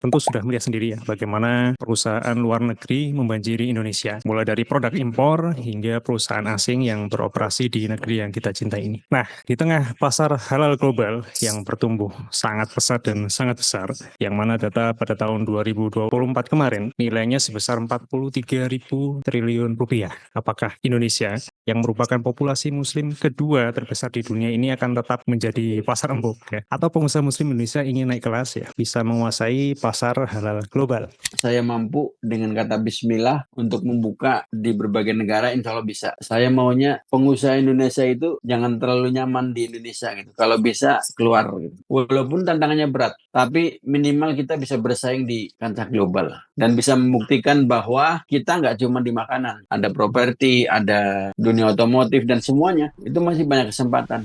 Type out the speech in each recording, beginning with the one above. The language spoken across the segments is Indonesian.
tentu sudah melihat sendiri ya bagaimana perusahaan luar negeri membanjiri Indonesia, mulai dari produk impor hingga perusahaan asing yang beroperasi di negeri yang kita cintai ini. Nah, di tengah pasar halal global yang bertumbuh sangat pesat dan sangat besar, yang mana data pada tahun 2024 kemarin nilainya sebesar 43.000 triliun rupiah. Apakah Indonesia yang merupakan populasi muslim kedua terbesar di dunia ini akan tetap menjadi pasar empuk ya? Atau pengusaha muslim Indonesia ingin naik kelas ya, bisa menguasai pasar halal global? Saya mampu dengan kata bismillah untuk membuka di berbagai negara, insya Allah bisa. Saya maunya pengusaha Indonesia itu jangan terlalu nyaman di Indonesia gitu. Kalau bisa keluar gitu. Walaupun tantangannya berat, tapi minimal kita bisa bersaing di kancah global dan bisa membuktikan bahwa kita nggak cuma di makanan, ada properti, ada dunia otomotif dan semuanya. Itu masih banyak kesempatan.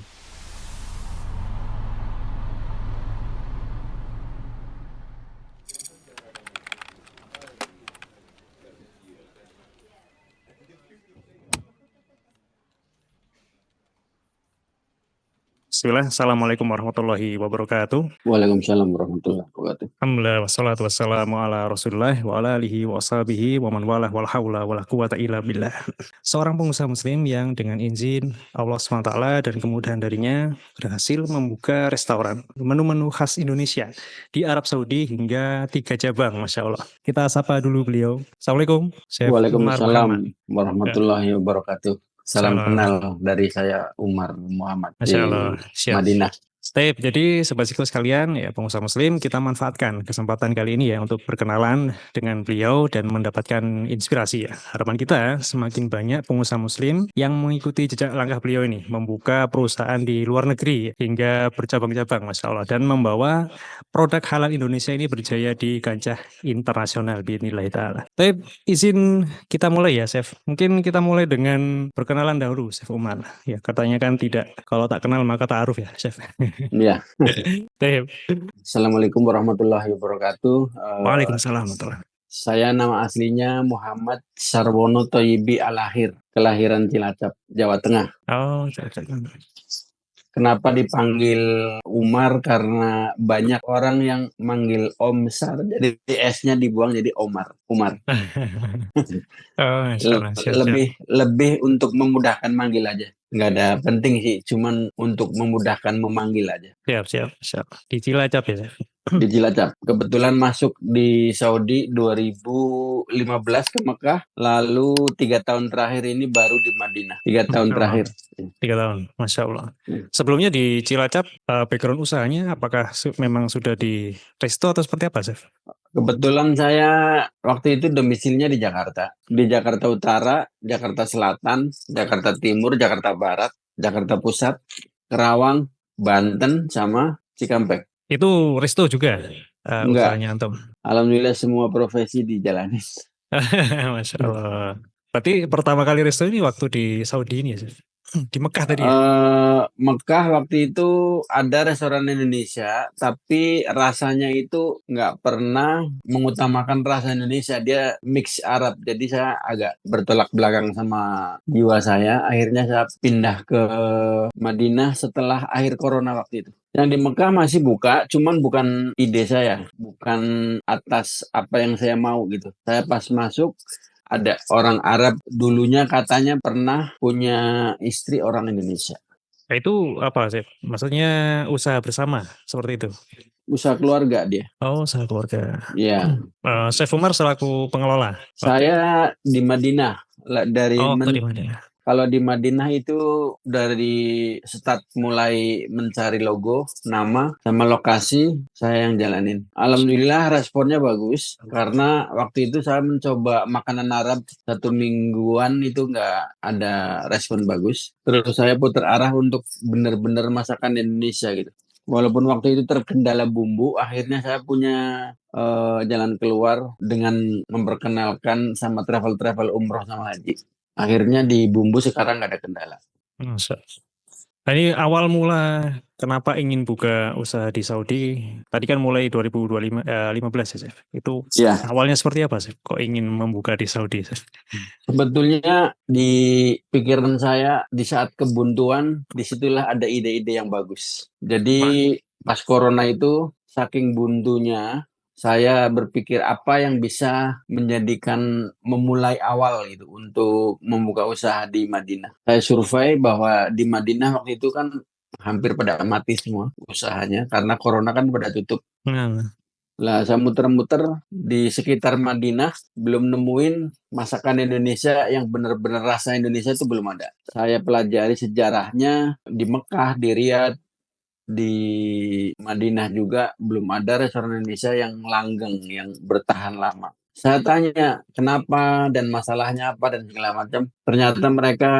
Bismillah, Assalamualaikum warahmatullahi wabarakatuh. Waalaikumsalam warahmatullahi wabarakatuh. Alhamdulillah, wassalatu wassalamu ala rasulillah wa ala alihi wa ashabihi wa man walah wal hawla wala quwata illa billah. Seorang pengusaha muslim yang dengan izin Allah SWT dan kemudahan darinya berhasil membuka restoran menu-menu khas Indonesia di Arab Saudi hingga 3 cabang, Masya Allah. Kita sapa dulu beliau. Assalamualaikum, Chef Umar Muhammad. Waalaikumsalam warahmatullahi wabarakatuh. Salam Salam. kenal dari saya Umar Muhammad Masya di Allah, siap. Madinah. Jadi Sobat Siklo sekalian, ya pengusaha muslim, kita manfaatkan kesempatan kali ini ya untuk berkenalan dengan beliau dan mendapatkan inspirasi ya. Harapan kita semakin banyak pengusaha muslim yang mengikuti jejak langkah beliau ini, membuka perusahaan di luar negeri hingga bercabang-cabang, Masya Allah, dan membawa produk halal Indonesia ini berjaya di kancah internasional, bismillah ta'ala. Tapi izin kita mulai ya, Chef. Mungkin kita mulai dengan berkenalan dahulu, Chef Umar. Ya, katanya kan tidak, kalau tak kenal maka ta'aruf ya, Chef. Ya. Baik. Assalamualaikum warahmatullahi wabarakatuh. Waalaikumsalam warahmatullahi. Saya nama aslinya Muhammad Sarwono Thoyibi Alahir, kelahiran Cilacap, Jawa Tengah. Oh, Kenapa dipanggil Umar? Karena banyak orang yang manggil Om Sar, jadi S-nya dibuang jadi Omar. Umar. oh, insyaallah, siap. Lebih untuk memudahkan manggil aja. Nggak ada penting sih, cuman untuk memudahkan memanggil aja. Siap. Di Cilacap ya, Chef? Di Cilacap. Kebetulan masuk di Saudi 2015 ke Mekah, lalu 3 tahun terakhir ini baru di Madinah. 3 tahun Masya Allah. terakhir. 3 tahun, Masya Allah. Hmm. Sebelumnya di Cilacap, background usahanya apakah memang sudah di resto atau seperti apa, Chef? Kebetulan saya waktu itu domisilinya di Jakarta. Di Jakarta Utara, Jakarta Selatan, Jakarta Timur, Jakarta Barat, Jakarta Pusat, Kerawang, Banten, sama Cikampek. Itu resto juga Enggak. usahanya Antum? Alhamdulillah semua profesi dijalani. Masya Allah. Berarti pertama kali resto ini waktu di Saudi ini ya, Chef? Di Mekah tadi ya? Mekah waktu itu ada restoran Indonesia, tapi rasanya itu nggak pernah mengutamakan rasa Indonesia. Dia mix Arab, jadi saya agak bertolak belakang sama jiwa saya. Akhirnya saya pindah ke Madinah setelah akhir corona waktu itu. Yang di Mekah masih buka, cuman bukan ide saya, bukan atas apa yang saya mau gitu. Saya pas masuk, ada orang Arab dulunya katanya pernah punya istri orang Indonesia. Itu apa, Chef? Maksudnya usaha bersama seperti itu? Usaha keluarga dia. Oh, usaha keluarga. Ya. Chef Umar selaku pengelola. Saya di Madinah. Di Madinah. Kalau di Madinah itu dari start mulai mencari logo, nama, sama lokasi, saya yang jalanin. Alhamdulillah responnya bagus, karena waktu itu saya mencoba makanan Arab 1 mingguan itu nggak ada respon bagus. Terus saya putar arah untuk benar-benar masakan Indonesia gitu. Walaupun waktu itu terkendala bumbu, akhirnya saya punya jalan keluar dengan memperkenalkan sama travel umroh sama haji. Akhirnya di bumbu sekarang nggak ada kendala. Nah, ini awal mula kenapa ingin buka usaha di Saudi? Tadi kan mulai 2015 ya, Chef. Itu Ya. awalnya seperti apa, Chef? Kok ingin membuka di Saudi, Chef? Sebetulnya di pikiran saya di saat kebuntuan, disitulah ada ide-ide yang bagus. Jadi pas corona itu saking buntunya, saya berpikir apa yang bisa menjadikan memulai awal gitu untuk membuka usaha di Madinah. Saya survei bahwa di Madinah waktu itu kan hampir pada mati semua usahanya karena corona kan pada tutup. Nah, Lah saya muter-muter di sekitar Madinah belum nemuin masakan Indonesia yang benar-benar rasa Indonesia itu belum ada. Saya pelajari sejarahnya di Mekah, di Riyadh, di Madinah juga belum ada restoran Indonesia yang langgeng, yang bertahan lama. Saya tanya kenapa dan masalahnya apa dan segala macam. Ternyata mereka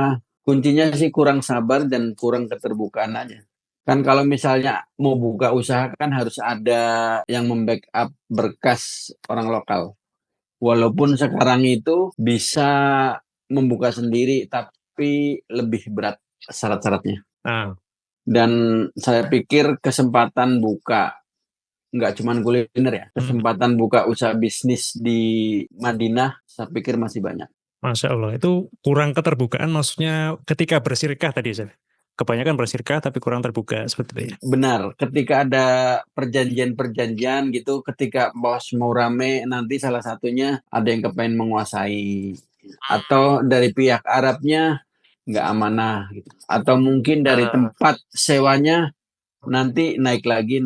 kuncinya sih kurang sabar dan kurang keterbukaan aja. Kan kalau misalnya mau buka usaha kan harus ada yang membackup berkas orang lokal. Walaupun sekarang itu bisa membuka sendiri, tapi lebih berat syarat-syaratnya. ah, Dan saya pikir kesempatan buka, nggak cuma kuliner ya, hmm, kesempatan buka usaha bisnis di Madinah, saya pikir masih banyak. Masya Allah. Itu kurang keterbukaan maksudnya ketika bersirkah tadi, Chef. Kebanyakan bersirkah tapi kurang terbuka seperti itu ya. Benar, ketika ada perjanjian-perjanjian gitu, ketika bos mau rame, nanti salah satunya ada yang kepengen menguasai. Atau dari pihak Arabnya nggak amanah gitu. Atau mungkin dari Ah, tempat sewanya nanti naik lagi.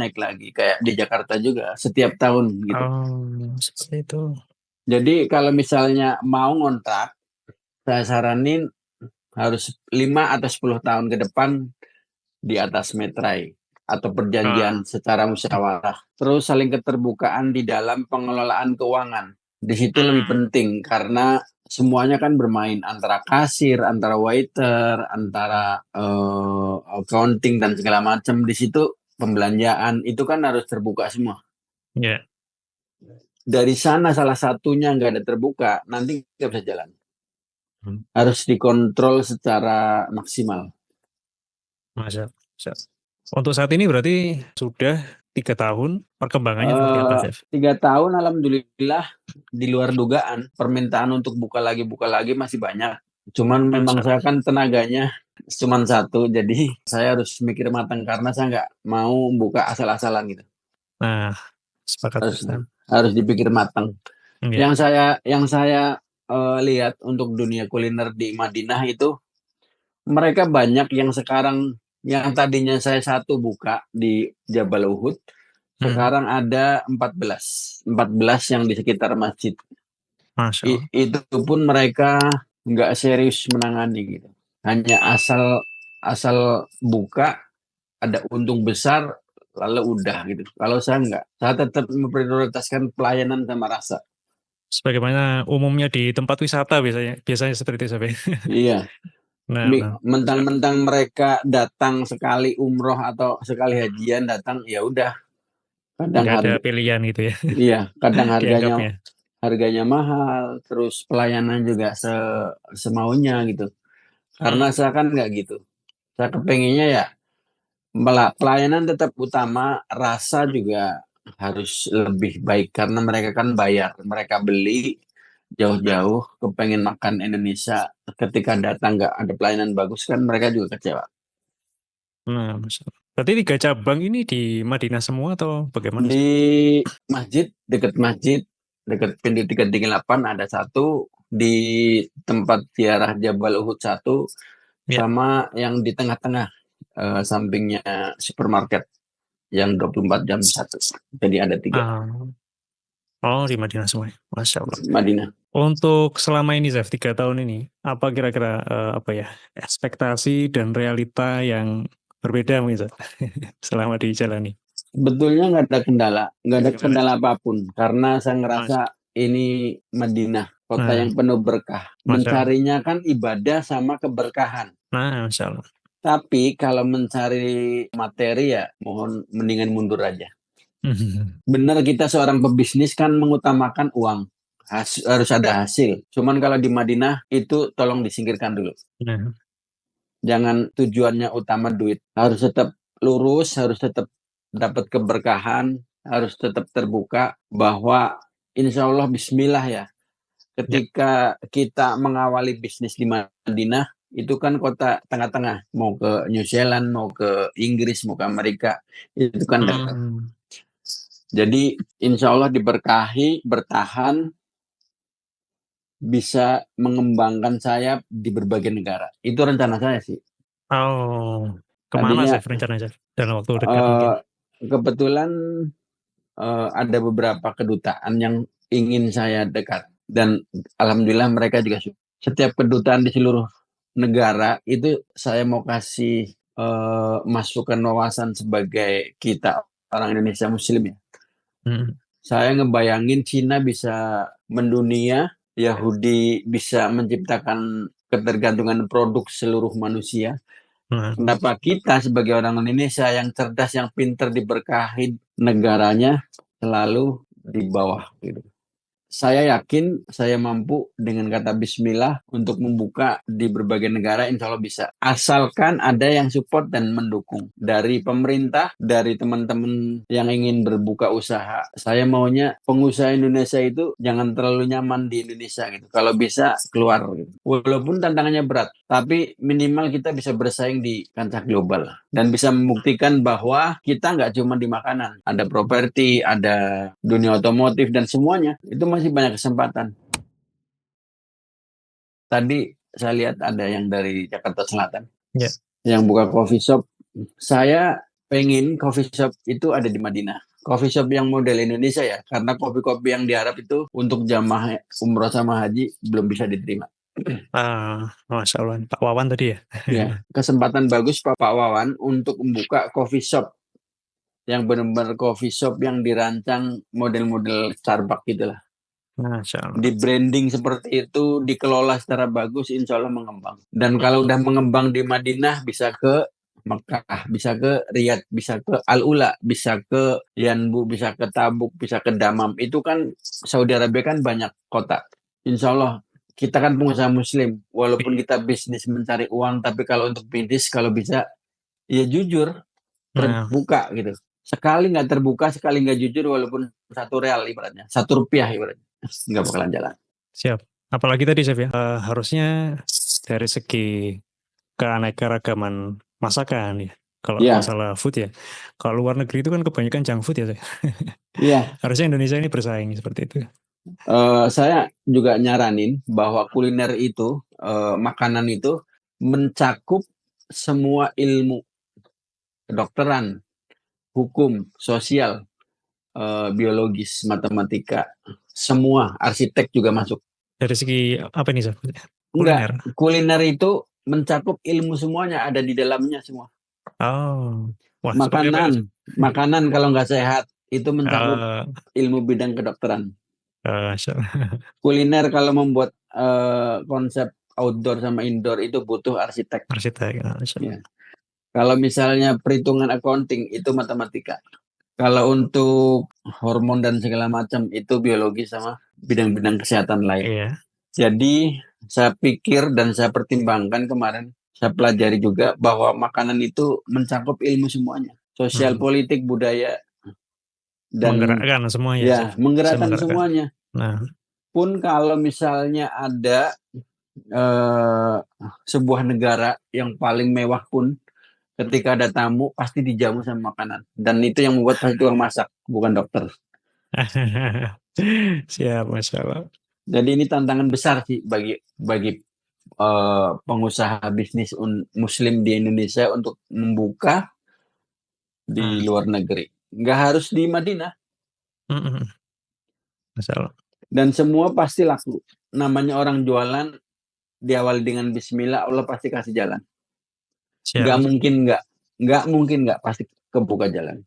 Kayak di Jakarta juga, setiap tahun gitu. seperti itu. Jadi kalau misalnya mau ngontrak, saya saranin harus 5 atau 10 tahun ke depan di atas metrai atau Ah, perjanjian secara musyawarah. Terus saling keterbukaan di dalam pengelolaan keuangan. Di situ lebih hmm, penting karena semuanya kan bermain antara kasir, antara waiter, antara accounting dan segala macam. Di situ pembelanjaan itu kan harus terbuka semua. ya, Dari sana salah satunya nggak ada terbuka, nanti nggak bisa jalan. hmm, Harus dikontrol secara maksimal. Masya Allah. Untuk saat ini berarti sudah 3 tahun. Perkembangannya seperti apa, Chef? 3 tahun alhamdulillah di luar dugaan permintaan untuk buka lagi masih banyak. Cuman memang Masya saya Allah. kan tenaganya cuman satu, jadi saya harus mikir matang karena saya nggak mau buka asal-asalan gitu. Nah, sepakat, Harus Chef. harus dipikir matang. Ya. Yang saya lihat untuk dunia kuliner di Madinah itu mereka banyak yang sekarang yang tadinya saya satu buka di Jabal Uhud, Hmm, sekarang ada 14 yang di sekitar masjid. Masya Allah. Itu pun mereka nggak serius menangani gitu. Hanya asal asal buka ada untung besar lalu udah gitu. Kalau saya nggak, saya tetap memprioritaskan pelayanan sama rasa. Sebagaimana umumnya di tempat wisata biasanya, biasanya seperti itu, Chef. Iya, Nah, Masya Allah. mentang-mentang mereka datang sekali umroh atau sekali hajian datang ya udah kadang Nggak ada harga pilihan gitu ya, iya kadang harganya dianggapnya. harganya mahal terus pelayanan juga semaunya gitu. Hmm, Karena saya kan nggak gitu. Saya kepengennya ya pelayanan tetap utama, rasa juga harus lebih baik karena mereka kan bayar, mereka beli nah, jauh-jauh kepengen makan Indonesia, ketika datang nggak ada pelayanan bagus kan mereka juga kecewa. Masya Allah. Berarti 3 cabang ini di Madinah semua atau bagaimana, Di Chef? masjid, dekat pintu 338 ada satu, di tempat ziarah Jabal Uhud satu, Ya. sama yang di tengah-tengah sampingnya supermarket yang 24 jam satu. Jadi ada 3. Ah, oh, di Madinah semua. Masya Allah. Madinah. Untuk selama ini, Zef, 3 tahun ini, apa kira-kira apa ya ekspektasi dan realita yang berbeda mungkin, Zef, selama dijalani? Sebetulnya nggak ada Gimana? kendala apapun karena saya ngerasa Mas, ini Madinah, kota nah, yang penuh berkah. Masya Allah. Mencarinya kan ibadah sama keberkahan. Masya Allah. Tapi kalau mencari materi ya mohon mendingan mundur aja. Benar kita seorang pebisnis kan mengutamakan uang. Harus ada hasil. Cuman kalau di Madinah itu tolong disingkirkan dulu. Nah, Jangan tujuannya utama duit. Harus tetap lurus, harus tetap dapat keberkahan, harus tetap terbuka bahwa insya Allah Bismillah ya. ya. Ketika kita mengawali bisnis di Madinah, itu kan kota tengah-tengah. Mau ke New Zealand, mau ke Inggris, mau ke Amerika, itu kan dekat. Hmm, Jadi insya Allah diberkahi, bertahan, bisa mengembangkan sayap di berbagai negara. Itu rencana saya sih. Oh, kemana Tadinya Chef rencananya Chef? Dalam waktu dekat mungkin. eh, kebetulan ada beberapa kedutaan yang ingin saya dekat dan alhamdulillah mereka juga suka. Setiap kedutaan di seluruh negara itu saya mau kasih masukan wawasan sebagai kita orang Indonesia Muslim ya. Hmm. Saya ngebayangin Cina bisa mendunia, Yahudi bisa menciptakan ketergantungan produk seluruh manusia. Nah, Kenapa kita sebagai orang Indonesia yang cerdas, yang pinter, diberkahi negaranya selalu di bawah gitu. Saya yakin saya mampu dengan kata bismillah untuk membuka di berbagai negara, insya Allah bisa. Asalkan ada yang support dan mendukung. Dari pemerintah, dari teman-teman yang ingin berbuka usaha. Saya maunya pengusaha Indonesia itu jangan terlalu nyaman di Indonesia gitu. Kalau bisa keluar gitu. Walaupun tantangannya berat, tapi minimal kita bisa bersaing di kancah global. Dan bisa membuktikan bahwa kita nggak cuma di makanan. Ada properti, ada dunia otomotif, dan semuanya. Itu masih banyak kesempatan. Tadi saya lihat ada yang dari Jakarta Selatan. ya. Yang buka coffee shop. Saya pengen coffee shop itu ada di Madinah. Coffee shop yang model Indonesia ya. Karena kopi-kopi yang diharap itu untuk jamaah umroh sama haji belum bisa diterima. Masya Allah. Pak Wawan tadi ya. Ya, kesempatan bagus Pak Wawan untuk membuka coffee shop yang benar-benar coffee shop yang dirancang model-model Starbucks gitu lah. Masya Allah. Di branding seperti itu, dikelola secara bagus, insya Allah mengembang. Dan kalau udah mengembang di Madinah, bisa ke Mekah, bisa ke Riyadh, bisa ke Al-Ula, bisa ke Yanbu, bisa ke Tabuk, bisa ke Damam. Itu kan Saudi Arabia kan banyak kota. Insya Allah kita kan pengusaha Muslim, walaupun kita bisnis mencari uang, tapi kalau untuk bisnis kalau bisa ya jujur, Nah, terbuka gitu. Sekali nggak terbuka, sekali nggak jujur, walaupun 1 real ibaratnya, 1 rupiah ibaratnya, nggak bakalan jalan. siap. Apalagi tadi Chef ya, harusnya dari segi keanekaragaman masakan ya. Kalau Iya, masalah food ya, kalau luar negeri itu kan kebanyakan junk food ya. Chef. iya. Harusnya Indonesia ini bersaing seperti itu. Saya juga nyaranin bahwa kuliner itu, makanan itu mencakup semua ilmu kedokteran, hukum, sosial, biologis, matematika, semua, arsitek juga masuk. Dari segi apa nih Chef? Enggak, Kuliner. kuliner itu mencakup ilmu semuanya, ada di dalamnya semua. Oh, wah seperti apa ya? Makanan, makanan kalau nggak sehat itu mencakup Eh, ilmu bidang kedokteran. Masya Allah. Kuliner kalau membuat konsep outdoor sama indoor itu butuh arsitek. Arsitek. Masya Allah. Ya. Kalau misalnya perhitungan accounting itu matematika. Kalau untuk hormon dan segala macam itu biologi sama bidang-bidang kesehatan lain. Iya. Jadi saya pikir dan saya pertimbangkan kemarin, saya pelajari juga bahwa makanan itu mencakup ilmu semuanya. Sosial, Hmm. politik, budaya, dan Menggerakkan semuanya, Chef. ya Bisa menggerakkan menggerakkan. semuanya. Nah, Pun kalau misalnya ada eh, sebuah negara yang paling mewah pun, ketika ada tamu pasti dijamu sama makanan. Dan itu yang membuat pasti tukang masak, bukan dokter. siap, Masya Allah. Jadi ini tantangan besar sih bagi bagi pengusaha bisnis Muslim di Indonesia untuk membuka di Hmm. luar negeri. Nggak harus di Madinah. Hmm, hmm. Masya Allah. Dan semua pasti laku. Namanya orang jualan diawali dengan Bismillah, Allah pasti kasih jalan. Siap, Nggak Chef. mungkin nggak. Nggak mungkin nggak. Pasti kebuka jalan.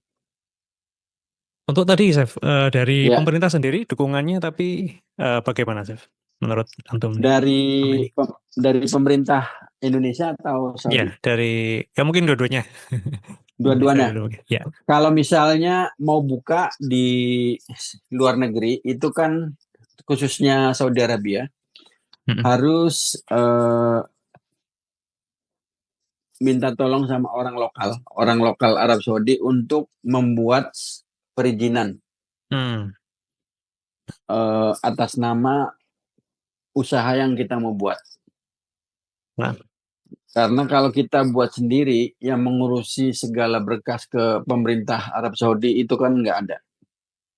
Untuk tadi, Chef, dari Ya, pemerintah sendiri dukungannya, tapi bagaimana, Chef? Menurut Antum nih, dari selama ini? dari pemerintah Indonesia atau Ya, Saudi? dari, ya mungkin dua-duanya. Indonesia Dua-duanya. dulu mungkin. Ya. Kalau misalnya mau buka di luar negeri, itu kan khususnya Saudi Arabia, Hmm, harus minta tolong sama orang lokal Arab Saudi untuk membuat perizinan hmm. atas nama usaha yang kita mau buat. Nah, Karena kalau kita buat sendiri, yang mengurusi segala berkas ke pemerintah Arab Saudi itu kan nggak ada.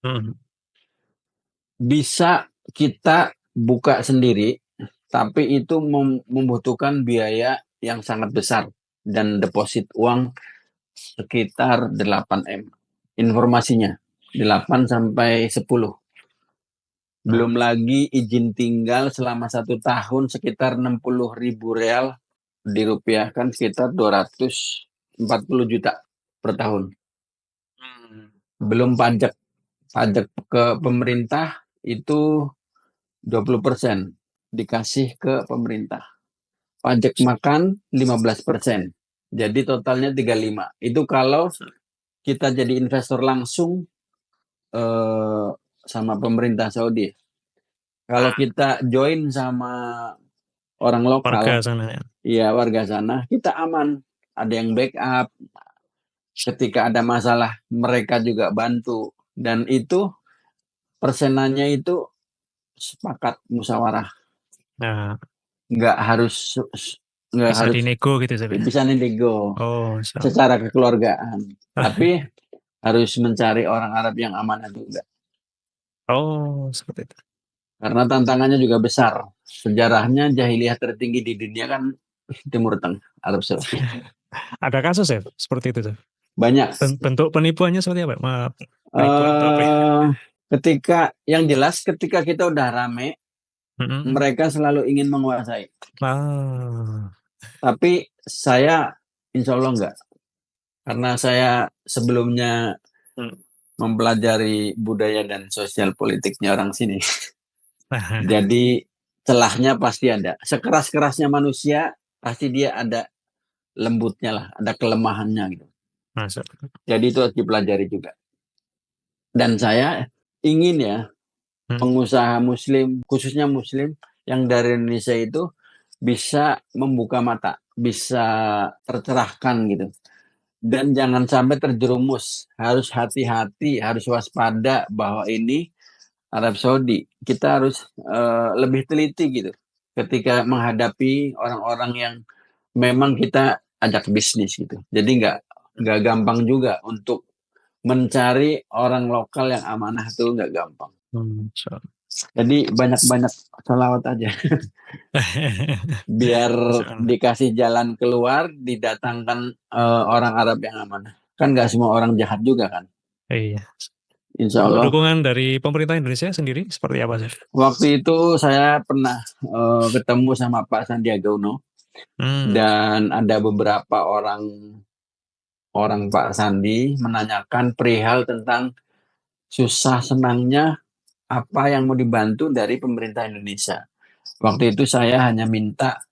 Hmm. Bisa kita buka sendiri, tapi itu membutuhkan biaya yang sangat besar dan deposit uang sekitar 8M. Informasinya 8 sampai 10. Nah, Belum lagi izin tinggal selama 1 tahun sekitar 60.000 real, dirupiahkan sekitar 240 juta per tahun. hmm. Belum pajak. Pajak ke pemerintah itu 20% dikasih ke pemerintah. Pajak makan 15%. Jadi totalnya 35. Itu kalau kita jadi investor langsung eh, sama pemerintah Saudi. Kalau Ah, kita join sama orang lokal, warga sana ya. ya warga sana, kita aman. Ada yang backup. Ketika ada masalah, mereka juga bantu. Dan itu persenannya itu sepakat musyawarah. Nah, Nggak harus nggak bisa harus dinego gitu Chef, ya? bisa nego Oh, so. secara kekeluargaan. Tapi harus mencari orang Arab yang amanah juga. Oh, seperti itu. Karena tantangannya juga besar. Sejarahnya jahiliyah tertinggi di dunia kan Timur Tengah, Arab Saudi. Ada kasus ya seperti itu tuh. Banyak. Bentuk penipuannya seperti apa? Penipuan atau apa? Ya? eh yang jelas ketika kita udah rame, Mm-mm. mereka selalu ingin menguasai. Ah, Tapi saya insya Allah enggak. Karena saya sebelumnya mm. mempelajari budaya dan sosial politiknya orang sini. Nah, Jadi celahnya pasti ada. Sekeras-kerasnya manusia, pasti dia ada lembutnya lah, ada kelemahannya gitu. masuk. Jadi itu harus dipelajari juga. Dan saya ingin ya Mm. pengusaha Muslim, khususnya Muslim yang dari Indonesia itu bisa membuka mata, bisa tercerahkan gitu. Dan jangan sampai terjerumus. Harus hati-hati, harus waspada bahwa ini Arab Saudi. Kita harus lebih teliti gitu ketika menghadapi orang-orang yang memang kita ajak bisnis gitu. Jadi nggak gampang juga untuk mencari orang lokal yang amanah itu nggak gampang. So. Jadi banyak-banyak salawat aja biar Masuk. dikasih jalan keluar, didatangkan orang Arab yang amanah. Kan nggak semua orang jahat juga kan. Iya. Insya Kalau Allah. dukungan dari pemerintah Indonesia sendiri seperti apa sih? Waktu itu saya pernah ketemu sama Pak Sandiaga Uno Hmm. dan ada beberapa orang orang Pak Sandi menanyakan perihal tentang susah senangnya apa yang mau dibantu dari pemerintah Indonesia. Waktu itu saya hanya minta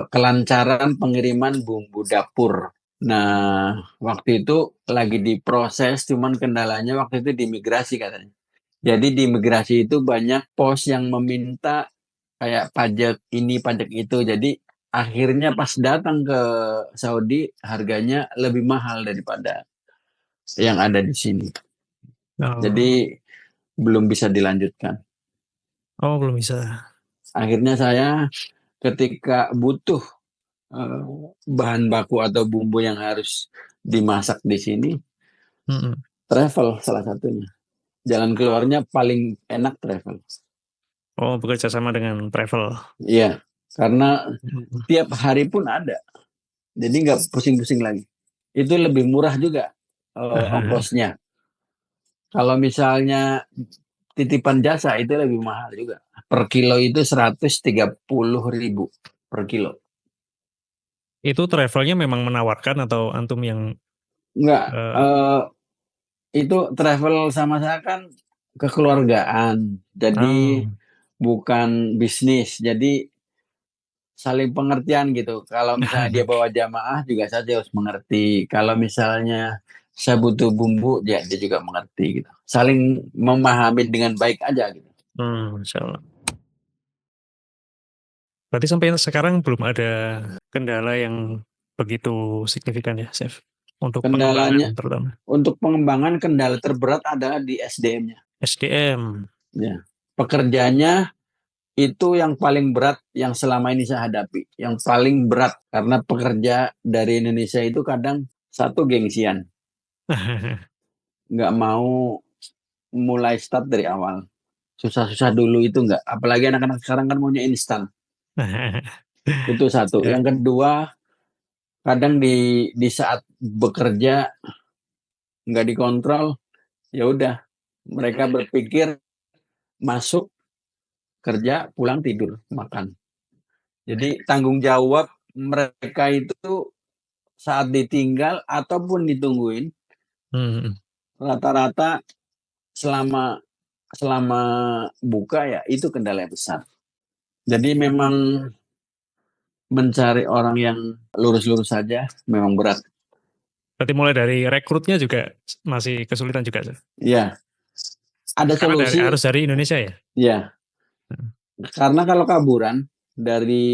kelancaran pengiriman bumbu dapur. Nah, waktu itu lagi diproses, cuman kendalanya waktu itu di imigrasi katanya. Jadi di imigrasi itu banyak pos yang meminta kayak pajak ini, pajak itu. Jadi akhirnya pas datang ke Saudi harganya lebih mahal daripada yang ada di sini. Oh. Jadi belum bisa dilanjutkan. Oh, belum bisa. Akhirnya saya ketika butuh eh, bahan baku atau bumbu yang harus dimasak di sini, Mm-mm. travel salah satunya. Jalan keluarnya paling enak travel. Oh, bekerja sama dengan travel. Iya, karena Mm-mm. tiap hari pun ada. Jadi nggak pusing-pusing lagi. Itu lebih murah juga ongkosnya. Kalau misalnya titipan jasa itu lebih mahal juga. Per kilo itu 130.000 per kilo. Itu travelnya memang menawarkan atau antum yang Enggak, eh, itu travel sama saya kan kekeluargaan. Jadi oh. bukan bisnis. Jadi saling pengertian gitu. Kalau misalnya dia bawa jamaah juga saya harus mengerti. Kalau misalnya saya butuh bumbu, dia juga mengerti gitu. Saling memahami dengan baik aja gitu. Insya Allah. Berarti sampai sekarang belum ada kendala yang begitu signifikan ya, Chef, untuk pengembangan Kendalanya terutama untuk pengembangan kendala terberat adalah di SDM-nya. SDM. Ya. Pekerjaannya itu yang paling berat yang selama ini saya hadapi. Yang paling berat karena pekerja dari Indonesia itu kadang satu gengsian, nggak mau mulai start dari awal. Susah-susah dulu itu enggak. Apalagi anak-anak sekarang kan maunya instan. Itu satu. Ya. Yang kedua, kadang di saat bekerja nggak dikontrol, ya udah mereka berpikir masuk kerja, pulang tidur, makan. Jadi tanggung jawab mereka itu saat ditinggal ataupun ditungguin Hmm. rata-rata selama selama buka ya itu kendala yang besar. Jadi memang mencari orang yang lurus-lurus saja memang berat. Berarti mulai dari rekrutnya juga masih kesulitan juga, Sir? Ya, ada Karena solusi. harus dari Indonesia ya? Ya, Hmm. karena kalau kaburan dari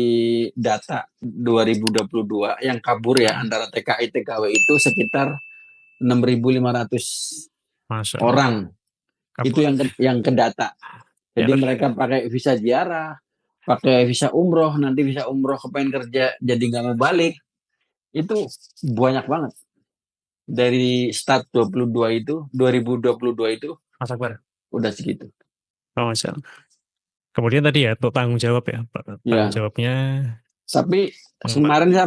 data 2022 yang kabur ya antara TKI TKW itu sekitar 6.500 Masya Allah. orang. Itu Kabur. yang ke data. Ya, Jadi mereka pakai visa ziarah, pakai visa umroh, nanti visa umroh kepengen kerja jadi nggak mau balik. Itu banyak banget. Dari start 22 itu, 2022 itu Mas Akbar. udah segitu. Oh, Masya Allah. Kemudian tadi ya, untuk tanggung jawab ya. Tanggung Ya, jawabnya tapi kemarin saya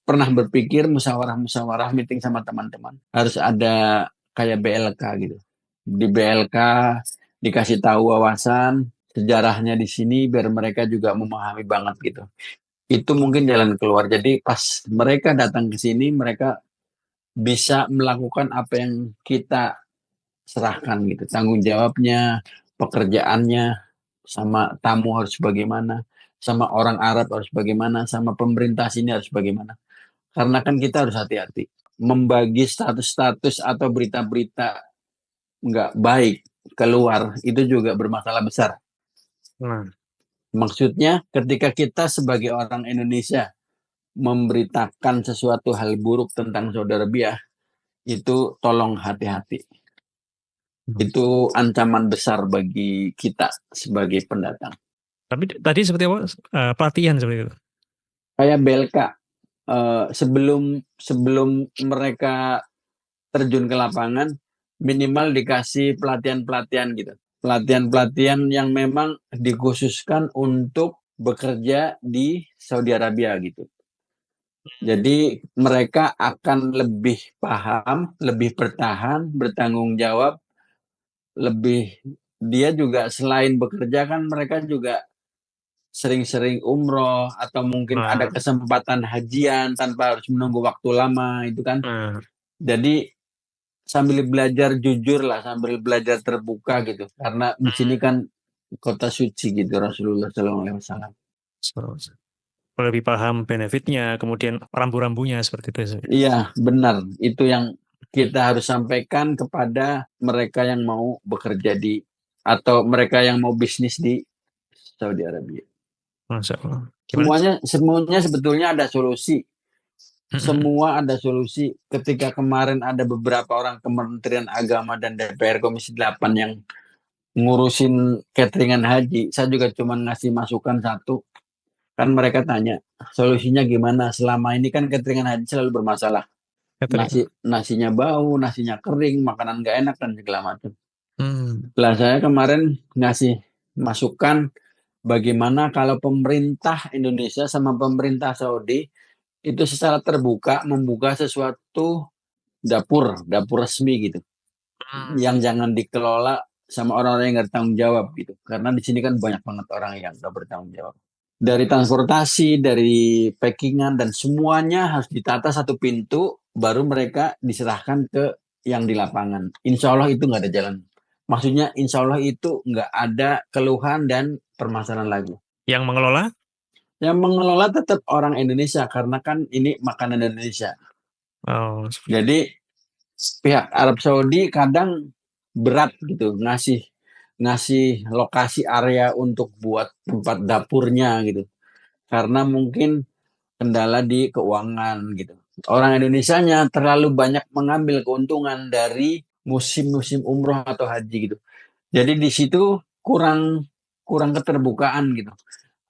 pernah berpikir musyawarah-musyawarah meeting sama teman-teman. Harus ada kayak BLK gitu. Di BLK dikasih tahu wawasan, sejarahnya di sini biar mereka juga memahami banget gitu. Itu mungkin jalan keluar. Jadi pas mereka datang ke sini, mereka bisa melakukan apa yang kita serahkan gitu. Tanggung jawabnya, pekerjaannya, sama tamu harus bagaimana, sama orang Arab harus bagaimana, sama pemerintah sini harus bagaimana. Karena kan kita harus hati-hati. Membagi status-status atau berita-berita nggak baik keluar, itu juga bermasalah besar. nah, Maksudnya ketika kita sebagai orang Indonesia memberitakan sesuatu hal buruk tentang Saudi Arabia, itu tolong hati-hati. Itu ancaman besar bagi kita sebagai pendatang. tapi tadi seperti apa? Pelatihan seperti itu. Kayak BLK, sebelum sebelum mereka terjun ke lapangan, minimal dikasih pelatihan-pelatihan gitu. Pelatihan-pelatihan yang memang dikhususkan untuk bekerja di Saudi Arabia gitu. Jadi mereka akan lebih paham, lebih bertahan, bertanggung jawab, lebih dia juga selain bekerja kan mereka juga sering-sering umroh atau mungkin ada Nah, kesempatan hajian tanpa harus menunggu waktu lama itu kan. nah, Jadi sambil belajar jujur lah, sambil belajar terbuka gitu. Karena di sini kan kota suci gitu Rasulullah SAW. so, lebih paham benefitnya, kemudian rambu-rambunya seperti itu. Iya, benar. Itu yang kita harus sampaikan kepada mereka yang mau bekerja di atau mereka yang mau bisnis di Saudi Arabia. Masya Allah. Gimana? Semuanya sebetulnya ada solusi. Semua ada solusi. Ketika kemarin ada beberapa orang Kementerian Agama dan DPR Komisi 8 yang ngurusin cateringan haji, saya juga cuma ngasih masukan satu. Kan mereka tanya, solusinya gimana? Selama ini kan cateringan haji selalu bermasalah. Catering. Nasinya bau, nasinya kering, makanan gak enak dan segala macam. Hmm. Lah saya kemarin ngasih masukan bagaimana kalau pemerintah Indonesia sama pemerintah Saudi itu secara terbuka membuka sesuatu dapur resmi gitu, yang jangan dikelola sama orang-orang yang nggak bertanggung jawab gitu. Karena di sini kan banyak banget orang yang nggak bertanggung jawab. Dari transportasi, dari packingan dan semuanya harus ditata satu pintu, baru mereka diserahkan ke yang di lapangan. Insya Allah itu nggak ada jalan. Maksudnya insya Allah itu nggak ada keluhan dan permasalahan lagi. Yang mengelola? Yang mengelola tetap orang Indonesia karena kan ini makanan Indonesia. Oh, Jadi pihak Arab Saudi kadang berat gitu ngasih lokasi area untuk buat tempat dapurnya gitu. Karena mungkin kendala di keuangan gitu. Orang Indonesianya terlalu banyak mengambil keuntungan dari musim-musim umroh atau haji gitu. Jadi di situ kurang kurang keterbukaan gitu.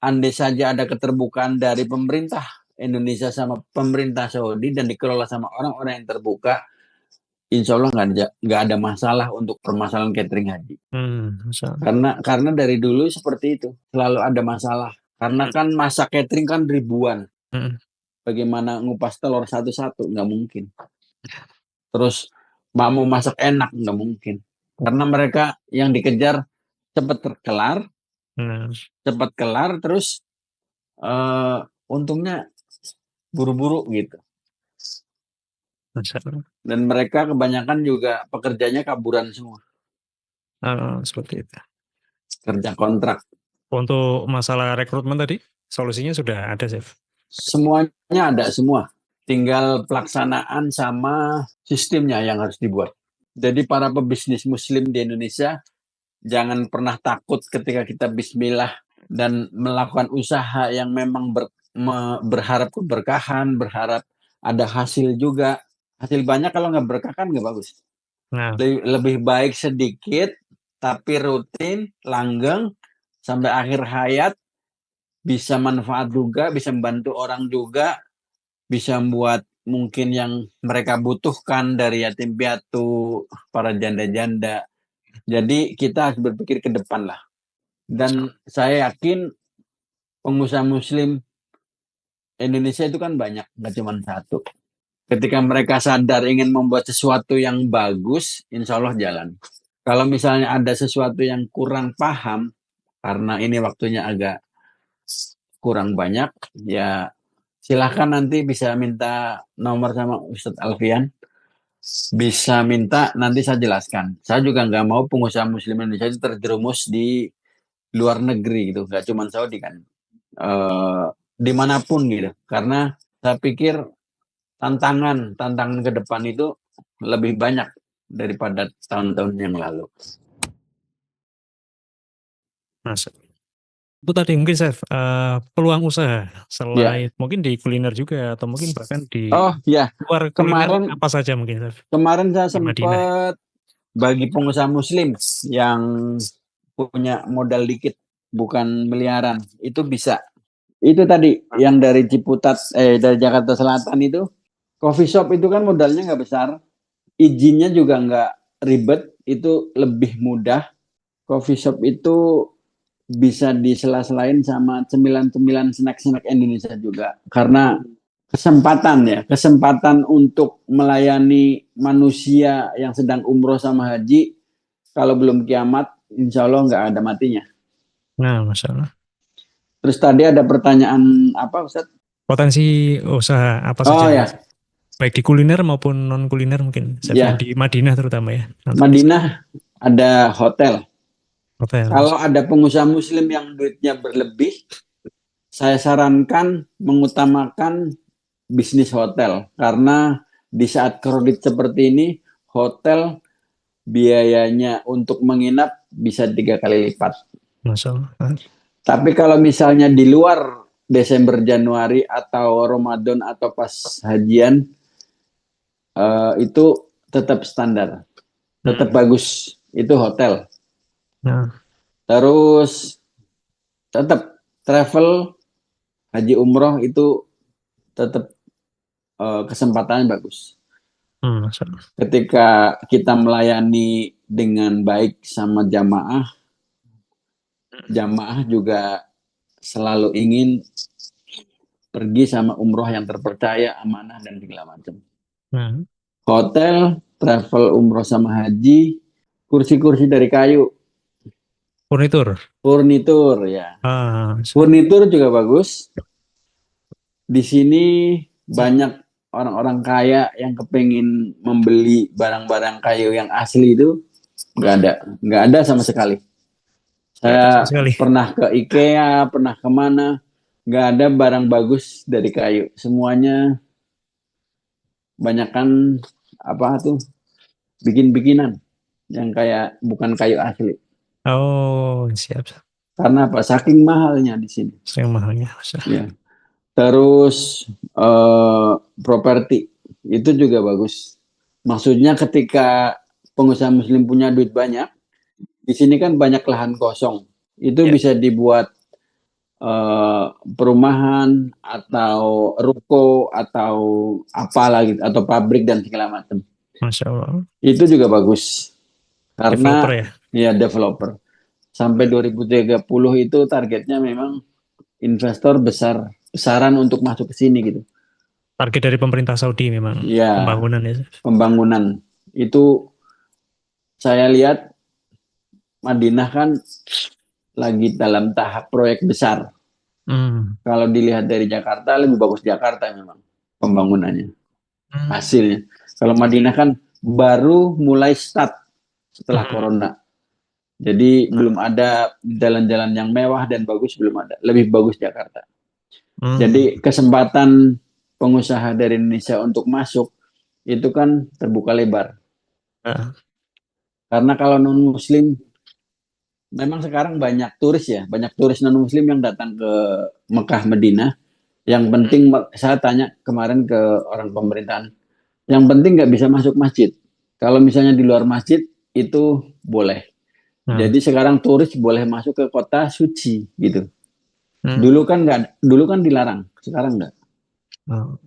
Andai saja ada keterbukaan dari pemerintah Indonesia sama pemerintah Saudi dan dikelola sama orang-orang yang terbuka, insya Allah nggak ada masalah untuk permasalahan catering haji. Masya Allah. Karena dari dulu seperti itu, selalu ada masalah. Karena kan masa catering kan ribuan. Hmm. Bagaimana ngupas telur satu-satu? Nggak mungkin. Terus mau masak enak? Nggak mungkin. Karena mereka yang dikejar cepat kelar, Nah, terus untungnya buru-buru gitu. Masya Allah. Dan mereka kebanyakan juga pekerjanya kaburan semua, Seperti itu. kerja kontrak. Untuk masalah rekrutmen tadi, solusinya sudah ada, Chef. Semuanya ada semua. Tinggal pelaksanaan sama sistemnya yang harus dibuat. Jadi para pebisnis muslim di Indonesia, jangan pernah takut ketika kita bismillah dan melakukan usaha yang memang berharap keberkahan, berharap ada hasil juga. Hasil banyak kalau nggak berkah kan nggak bagus. Nah, Lebih baik sedikit, tapi rutin, langgeng, sampai akhir hayat, bisa manfaat juga, bisa membantu orang juga, bisa membuat mungkin yang mereka butuhkan dari yatim piatu, para janda-janda. Jadi kita harus berpikir ke depan lah. Dan saya yakin pengusaha muslim Indonesia itu kan banyak, nggak cuma satu. Ketika mereka sadar ingin membuat sesuatu yang bagus, insya Allah jalan. Kalau misalnya ada sesuatu yang kurang paham, karena ini waktunya agak kurang banyak, ya silahkan nanti bisa minta nomor sama Ustadz Alfian. Bisa minta, nanti saya jelaskan. Saya juga nggak mau pengusaha muslim Indonesia itu terjerumus di luar negeri gitu, nggak cuma Saudi kan. Dimanapun gitu. Karena saya pikir tantangan ke depan itu lebih banyak daripada tahun-tahun yang lalu. Masya Allah. Itu tadi mungkin, Chef, peluang usaha Ya. selain mungkin di kuliner juga atau mungkin bahkan di Oh ya, luar kuliner kemarin apa saja mungkin, Chef, kemarin saya di Madinah. sempat bagi pengusaha muslim yang punya modal dikit, bukan miliaran, itu bisa. Itu tadi yang dari Ciputat, dari Jakarta Selatan itu, coffee shop itu kan modalnya nggak besar, izinnya juga nggak ribet, itu lebih mudah. Coffee shop itu bisa disela-selain sama cemilan-cemilan snack-snack Indonesia juga. Karena kesempatan untuk melayani manusia yang sedang umroh sama haji, kalau belum kiamat, insya Allah nggak ada matinya. Nah, Masya Allah. Terus tadi ada pertanyaan apa, Ustaz? Potensi usaha apa Oh saja, ya, baik di kuliner maupun non kuliner mungkin, Chef, ya, di Madinah terutama ya. Nanti Madinah ada hotel. hotel. Kalau ada pengusaha muslim yang duitnya berlebih, saya sarankan mengutamakan bisnis hotel. Karena di saat kredit seperti ini, hotel biayanya untuk menginap bisa 3 kali lipat. Masya Allah. Tapi kalau misalnya di luar Desember, Januari, atau Ramadan, atau pas hajian, itu tetap standar. Tetap bagus. Itu hotel. Nah, Terus tetap travel, haji umroh itu tetap kesempatannya bagus. Masya Allah. Ketika kita melayani dengan baik sama jamaah juga selalu ingin pergi sama umroh yang terpercaya, amanah, dan segala macam. Nah, Hotel, travel umroh sama haji, kursi-kursi dari kayu, furnitur ya. Furnitur juga bagus. Di sini banyak orang-orang kaya yang kepengen membeli barang-barang kayu yang asli, itu nggak ada sama sekali. Saya pernah ke IKEA, pernah kemana, nggak ada barang bagus dari kayu. Semuanya banyakkan apa tuh, bikin-bikinan yang kayak bukan kayu asli. Oh, siap. Karena apa? Saking mahalnya di sini. Saking mahalnya. Ya. Terus properti itu juga bagus. Maksudnya ketika pengusaha muslim punya duit banyak, di sini kan banyak lahan kosong. Itu bisa dibuat perumahan atau ruko atau apalah gitu, atau pabrik dan segala macam. Masya Allah. Itu juga bagus Developer karena ya. ya developer. Sampai 2030 itu targetnya memang investor besaran untuk masuk ke sini gitu. Target dari pemerintah Saudi memang Ya, pembangunan ya. pembangunan itu saya lihat Madinah kan lagi dalam tahap proyek besar. Hmm. Kalau dilihat dari Jakarta lebih bagus Jakarta memang pembangunannya, Hmm. hasilnya. Kalau Madinah kan baru mulai start setelah Hmm. corona. Jadi Nah. belum ada jalan-jalan yang mewah dan bagus, belum ada. Lebih bagus Jakarta. Hmm. Jadi kesempatan pengusaha dari Indonesia untuk masuk itu kan terbuka lebar. Nah. Karena kalau non Muslim memang sekarang banyak turis ya, banyak turis non Muslim yang datang ke Mekah, Madinah. Yang penting saya tanya kemarin ke orang pemerintahan, yang penting nggak bisa masuk masjid. Kalau misalnya di luar masjid itu boleh. Nah. Jadi sekarang turis boleh masuk ke kota suci gitu. Hmm. Dulu kan dilarang, sekarang enggak. Oh.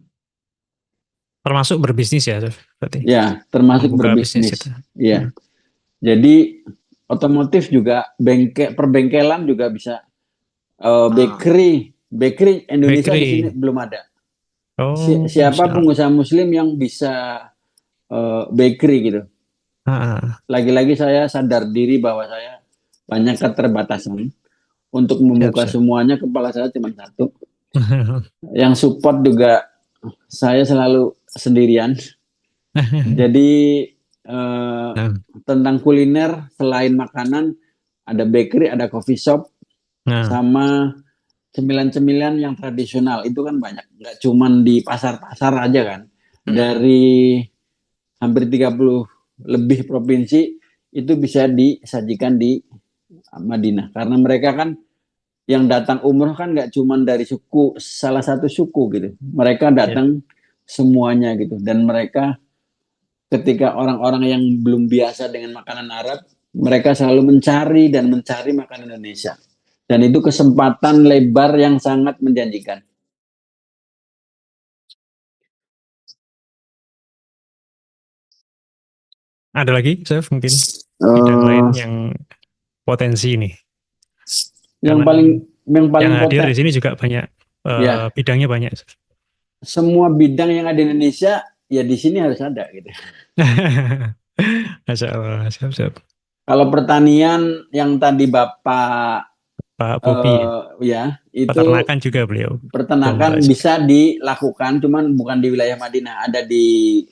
Termasuk berbisnis ya, berarti Ya, termasuk membuka bisnis itu. berbisnis. Ya, Hmm. jadi otomotif juga perbengkelan juga bisa. Bakery, bakery Indonesia di sini Bakery. belum ada. Oh, Siapa Masya Allah. pengusaha Muslim yang bisa bakery gitu. Ah, Lagi-lagi saya sadar diri bahwa saya banyak keterbatasan untuk siap, membuka siap. semuanya. Kepala saya cuma satu. Yang support juga saya selalu sendirian. Jadi eh, Nah, tentang kuliner selain makanan ada bakery, ada coffee shop, nah, sama cemilan-cemilan yang tradisional itu kan banyak. Nggak cuman di pasar-pasar aja kan. Dari hampir 30 lebih provinsi itu bisa disajikan di Madinah. Karena mereka kan yang datang umroh kan nggak cuman dari suku, salah satu suku gitu. Mereka ya. datang semuanya gitu. Dan mereka ketika orang-orang yang belum biasa dengan makanan Arab, mereka selalu mencari dan mencari makanan Indonesia. Dan itu kesempatan lebar yang sangat menjanjikan. Ada lagi, Chef, mungkin bidang lain Uh, yang potensi ini. yang Karena paling yang yang paling hadir di poten sini juga banyak, ya, bidangnya banyak. semua bidang yang ada di Indonesia ya di sini harus ada gitu. Masya Allah, siap, siap. Kalau pertanian yang tadi Bapak Pak Bobi, ya itu peternakan juga beliau. Pemula peternakan juga. bisa dilakukan, cuman bukan di wilayah Madinah, ada di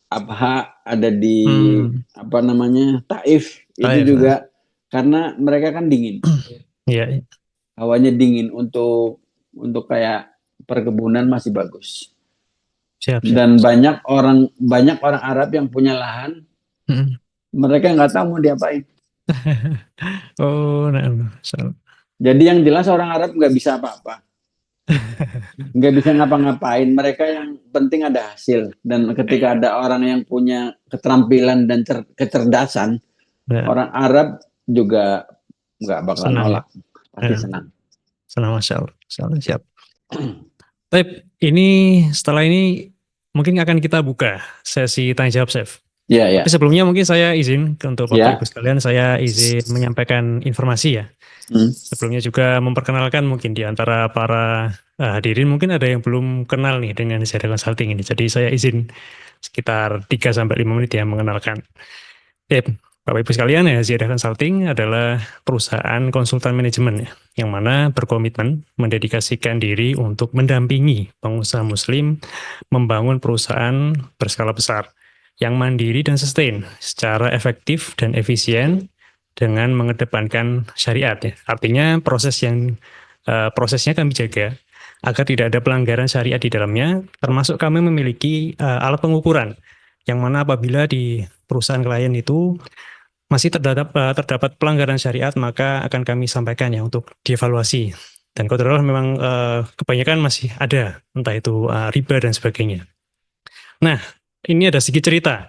Abha, ada di Hmm, apa namanya Taif itu Taif. Nah. juga karena mereka kan dingin, Iya, iya. hawanya dingin untuk kayak perkebunan masih bagus. Siap, siap. Dan banyak orang Arab yang punya lahan, Hmm. mereka nggak tahu mau diapain. Oh, nah, Masya Allah. Jadi yang jelas orang Arab nggak bisa apa-apa, nggak bisa ngapa-ngapain. Mereka yang penting ada hasil. Dan ketika Iya. ada orang yang punya keterampilan dan kecerdasan, Nah, orang Arab juga nggak bakalan senang ya. nolak, pasti Nah, senang. senang, Masya Allah. Masya Allah, siap. Tapi ini setelah ini mungkin akan kita buka sesi tanya jawab, Chef. Ya, Tapi ya, sebelumnya mungkin saya izin untuk Bapak ya. Ibu sekalian, saya izin menyampaikan informasi ya. Hmm. Sebelumnya juga memperkenalkan mungkin di antara para hadirin mungkin ada yang belum kenal nih dengan Zada Consulting ini. Jadi saya izin sekitar 3 sampai 5 menit ya mengenalkan. Bapak Ibu sekalian ya, Zada Consulting adalah perusahaan konsultan manajemen ya, yang mana berkomitmen mendedikasikan diri untuk mendampingi pengusaha muslim membangun perusahaan berskala besar yang mandiri dan sustain secara efektif dan efisien dengan mengedepankan syariat ya. Artinya prosesnya kami jaga agar tidak ada pelanggaran syariat di dalamnya, termasuk kami memiliki alat pengukuran yang mana apabila di perusahaan klien itu masih terdapat pelanggaran syariat, maka akan kami sampaikan ya untuk dievaluasi. Dan kalau memang kebanyakan masih ada, entah itu riba dan sebagainya. Nah, ini ada sedikit cerita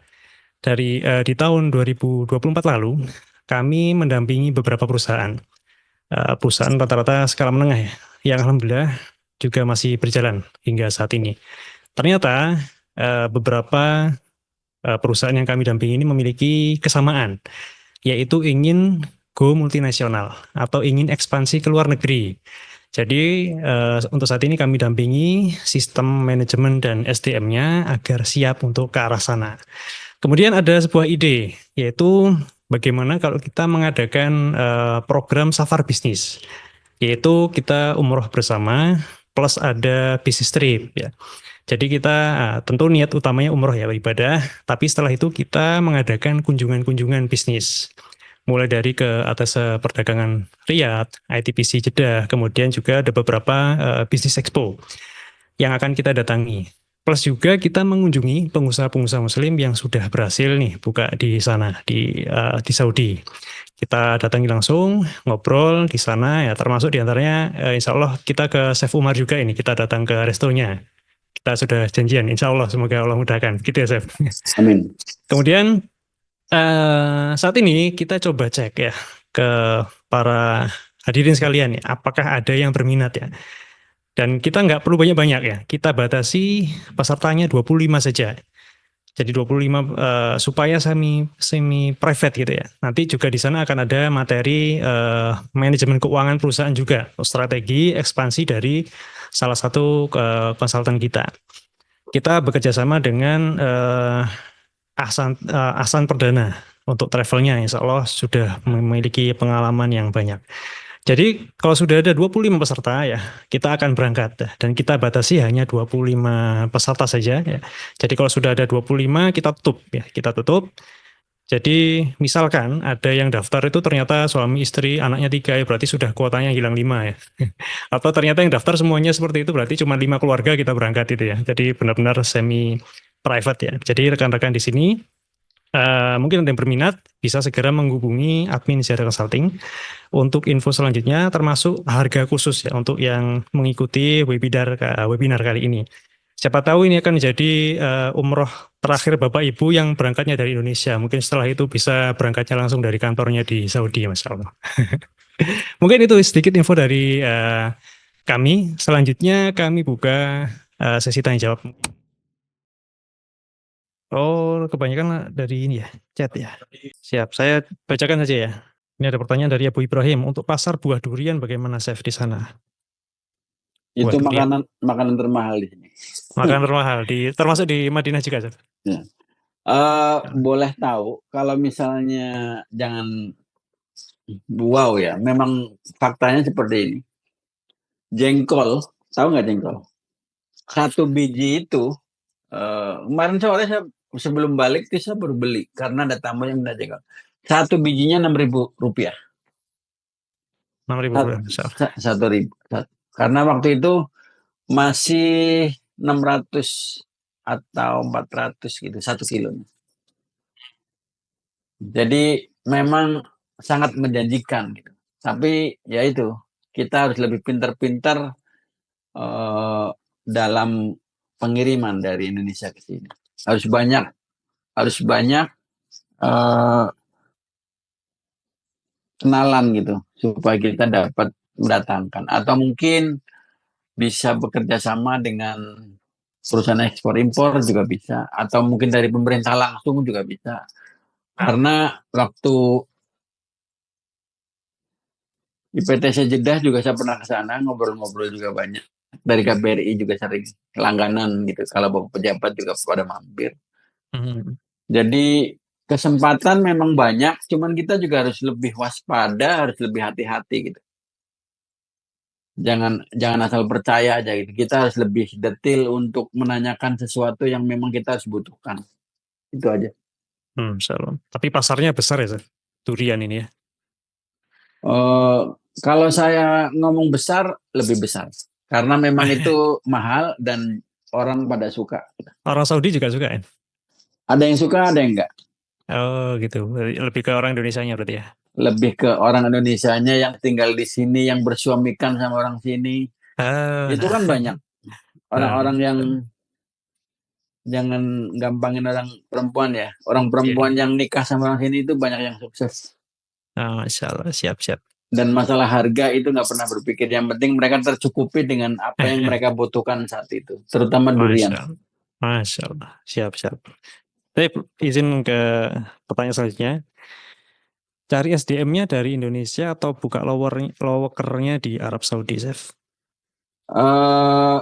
dari di tahun 2024 lalu, kami mendampingi beberapa perusahaan, perusahaan rata-rata skala menengah ya, yang alhamdulillah juga masih berjalan hingga saat ini. Ternyata beberapa perusahaan yang kami dampingi ini memiliki kesamaan, yaitu ingin go multinasional atau ingin ekspansi ke luar negeri. Jadi untuk saat ini kami dampingi sistem manajemen dan SDM-nya agar siap untuk ke arah sana. Kemudian ada sebuah ide, yaitu bagaimana kalau kita mengadakan program safar bisnis, yaitu kita umroh bersama plus ada bisnis trip ya. Jadi kita tentu niat utamanya umroh ya, ibadah, tapi setelah itu kita mengadakan kunjungan-kunjungan bisnis. Mulai dari ke atas perdagangan Riyadh, ITPC Jeddah, kemudian juga ada beberapa bisnis expo yang akan kita datangi. Plus juga kita mengunjungi pengusaha-pengusaha muslim yang sudah berhasil nih buka di sana, di Saudi. Kita datangi langsung, ngobrol di sana ya, termasuk diantaranya insya Allah kita ke Chef Umar juga ini, kita datang ke restonya. Kita sudah janjian, insya Allah semoga Allah mudahkan. Gitu ya, Chef. Amin. Kemudian saat ini kita coba cek ya ke para hadirin sekalian ya, apakah ada yang berminat ya. Dan kita nggak perlu banyak-banyak ya, kita batasi pesertanya 25 saja. Jadi 25 supaya semi private gitu ya. Nanti juga di sana akan ada materi manajemen keuangan perusahaan juga, strategi ekspansi dari salah satu konsultan kita. Kita bekerja sama dengan Ahsan Perdana untuk travelnya, insya Allah sudah memiliki pengalaman yang banyak. Jadi kalau sudah ada 25 peserta ya, kita akan berangkat dan kita batasi hanya 25 peserta saja ya. Jadi kalau sudah ada 25 kita tutup ya, kita tutup. Jadi misalkan ada yang daftar itu ternyata suami istri anaknya 3 ya, berarti sudah kuotanya hilang 5 ya. Atau ternyata yang daftar semuanya seperti itu berarti cuma 5 keluarga kita berangkat itu ya. Jadi benar-benar semi private ya. Jadi rekan-rekan di sini mungkin ada yang berminat bisa segera menghubungi admin Ziyarah Consulting untuk info selanjutnya termasuk harga khusus ya untuk yang mengikuti webinar kali ini. Siapa tahu ini akan menjadi umroh terakhir Bapak Ibu yang berangkatnya dari Indonesia. Mungkin setelah itu bisa berangkatnya langsung dari kantornya di Saudi, Masya Allah. Mungkin itu sedikit info dari kami. Selanjutnya kami buka sesi tanya jawab. Oh, kebanyakan dari ini ya, chat ya. Siap, saya bacakan saja ya. Ini ada pertanyaan dari Abu Ibrahim. Untuk pasar buah durian bagaimana, Chef, di sana? Itu makanan termahal di sini. Makanan termahal, termasuk di Madinah juga, Chef? Ya. Boleh tahu, kalau misalnya jangan wow ya, memang faktanya seperti ini. Jengkol, tahu nggak jengkol? Satu biji itu, kemarin sore saya sebelum balik saya baru beli karena ada tamu yang minta jengkol. Satu bijinya Rp6.000. 6.000 rupiah, Satu ribu. Karena waktu itu masih 600 atau 400 gitu, 1 kilo. Jadi memang sangat menjanjikan gitu. Tapi ya itu, kita harus lebih pintar-pintar dalam pengiriman dari Indonesia ke sini. Harus banyak kenalan gitu supaya kita dapat mendatangkan, atau mungkin bisa bekerja sama dengan perusahaan ekspor impor juga bisa, atau mungkin dari pemerintah langsung juga bisa. Karena waktu di PTC Jeddah juga saya pernah ke sana, ngobrol-ngobrol juga banyak. Dari KBRI juga sering langganan gitu. Kalau bapak pejabat juga pada mampir. Jadi kesempatan memang banyak, cuman kita juga harus lebih waspada, harus lebih hati-hati gitu. Jangan asal percaya aja gitu. Kita harus lebih detail untuk menanyakan sesuatu yang memang kita harus butuhkan. Itu aja. Salam. Tapi pasarnya besar ya, Chef? Durian ini ya? Kalau saya ngomong besar, lebih besar. Karena memang itu mahal dan orang pada suka. Orang Saudi juga suka ya? Ada yang suka, ada yang enggak. Oh gitu, lebih ke orang Indonesianya berarti ya? Lebih ke orang Indonesianya yang tinggal di sini, yang bersuamikan sama orang sini. Itu kan banyak. Orang-orang yang jangan gampangin orang perempuan ya. Orang perempuan yang nikah sama orang sini itu banyak yang sukses. Masya Allah, siap-siap. Dan masalah harga itu nggak pernah berpikir. Yang penting mereka tercukupi dengan apa yang mereka butuhkan saat itu. Terutama durian. Masya Allah, siap-siap. Tapi izin ke pertanyaan selanjutnya. Cari SDM-nya dari Indonesia atau buka lokernya di Arab Saudi, Chef? Eh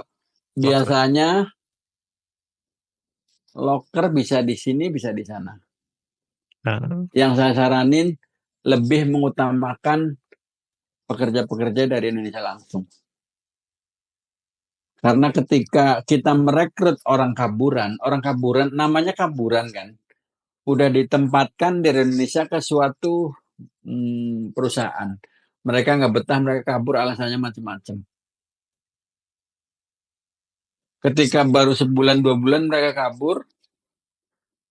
Loker. biasanya loker bisa di sini, bisa di sana. Nah, Yang saya saranin lebih mengutamakan pekerja-pekerja dari Indonesia langsung. Karena ketika kita merekrut orang kaburan namanya kaburan kan, udah ditempatkan di Indonesia ke suatu perusahaan. Mereka nggak betah, mereka kabur, alasannya macam-macam. Ketika baru sebulan 2 bulan mereka kabur,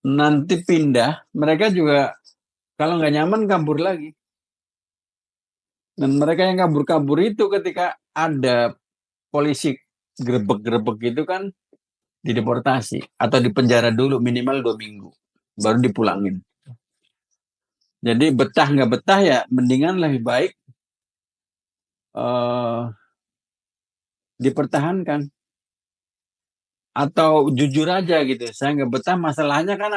nanti pindah, mereka juga kalau nggak nyaman kabur lagi. Dan mereka yang kabur-kabur itu ketika ada polisi grebek-grebek gitu kan dideportasi atau dipenjara dulu minimal 2 minggu, baru dipulangin. Jadi betah nggak betah ya mendingan lebih baik eh, dipertahankan atau jujur aja gitu. Saya nggak betah, masalahnya kan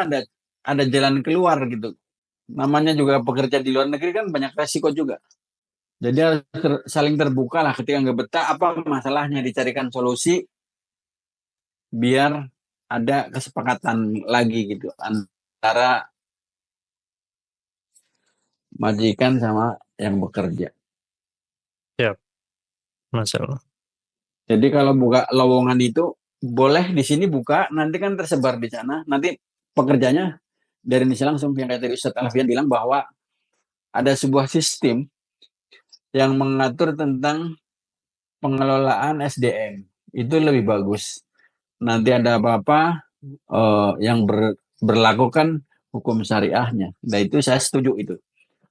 ada jalan keluar gitu. Namanya juga pekerja di luar negeri kan banyak resiko juga. Jadi harus saling terbuka lah, ketika nggak betah apa masalahnya, dicarikan solusi biar ada kesepakatan lagi gitu antara majikan sama yang bekerja. ya, Masya Allah. Jadi kalau buka lowongan itu boleh di sini buka, nanti kan tersebar di sana. Nanti pekerjanya dari Indonesia langsung, yang kayak tadi Ustadz Alfian bilang bahwa ada sebuah sistem yang mengatur tentang pengelolaan SDM. Itu lebih bagus. Nanti ada apa-apa yang berlakukan hukum syariahnya. Nah itu saya setuju itu.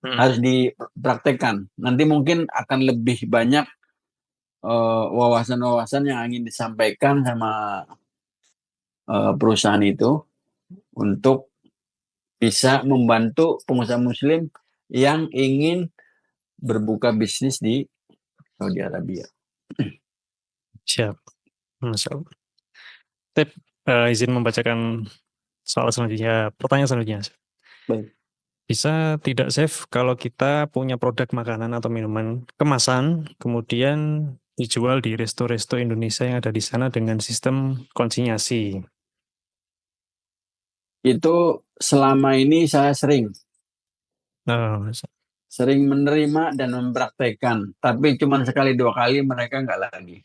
Harus dipraktekkan. Nanti mungkin akan lebih banyak wawasan-wawasan yang ingin disampaikan sama perusahaan itu untuk bisa membantu pengusaha muslim yang ingin berbuka bisnis di Saudi Arabia. Siap. Masya Allah. Tip, izin membacakan soal selanjutnya, pertanyaan selanjutnya. Baik. Bisa tidak, Chef, kalau kita punya produk makanan atau minuman kemasan, kemudian dijual di resto-resto Indonesia yang ada di sana dengan sistem konsinyasi? Itu selama ini saya Oh, sering menerima dan mempraktekkan, tapi cuma sekali 2 kali mereka nggak lagi.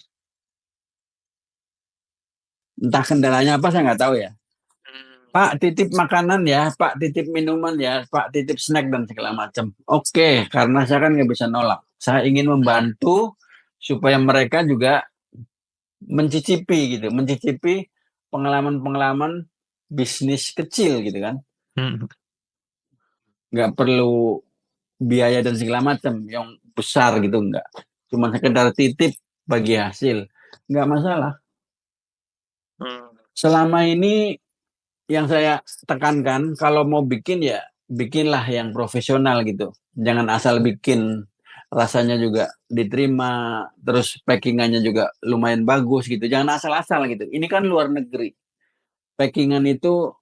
Entah kendalanya apa saya nggak tahu ya. Pak titip makanan ya, Pak titip minuman ya, Pak titip snack dan segala macam. Oke, karena saya kan nggak bisa nolak. Saya ingin membantu supaya mereka juga mencicipi pengalaman-pengalaman bisnis kecil gitu kan. Nggak perlu biaya dan segala macam yang besar gitu, nggak. Cuma sekedar titip bagi hasil, nggak masalah. Selama ini yang saya tekankan, kalau mau bikin ya bikinlah yang profesional gitu. Jangan asal bikin, rasanya juga diterima, terus packingannya juga lumayan bagus gitu. Jangan asal-asal gitu. Ini kan luar negeri. Packingan itu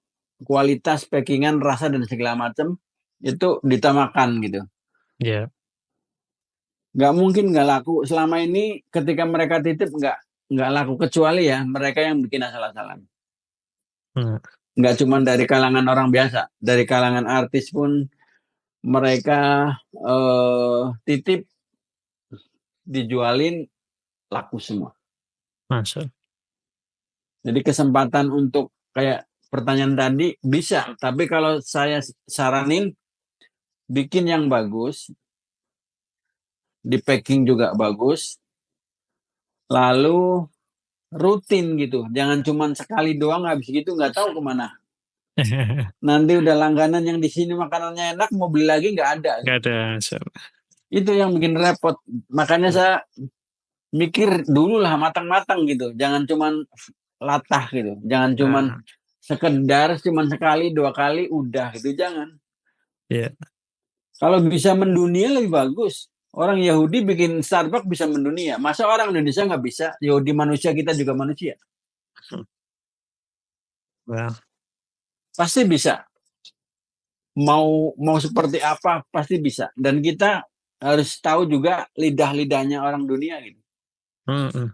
kualitas packingan, rasa dan segala macam itu ditamakan gitu. Ya. Nggak mungkin nggak laku. Selama ini ketika mereka titip nggak laku, kecuali ya mereka yang bikin asal-asalan. Nggak cuma dari kalangan orang biasa, dari kalangan artis pun mereka titip dijualin laku semua. Masya. Jadi kesempatan untuk kayak pertanyaan tadi bisa, tapi kalau saya saranin bikin yang bagus, di packing juga bagus, lalu rutin gitu. Jangan cuma sekali doang habis gitu nggak tahu kemana. Nanti udah langganan yang di sini makanannya enak, mau beli lagi nggak ada. Nggak ada. Itu yang bikin repot. Makanya saya mikir dulu lah matang-matang gitu. Jangan cuman latah gitu. Jangan cuman sekedar cuman sekali 2 kali udah gitu, jangan. Yeah. Kalau bisa mendunia lebih bagus. Orang Yahudi bikin Starbucks bisa mendunia. Masa orang Indonesia nggak bisa? Yahudi manusia, kita juga manusia. Well, pasti bisa. Mau seperti apa pasti bisa. Dan kita harus tahu juga lidah-lidahnya orang dunia gitu. Mm-mm.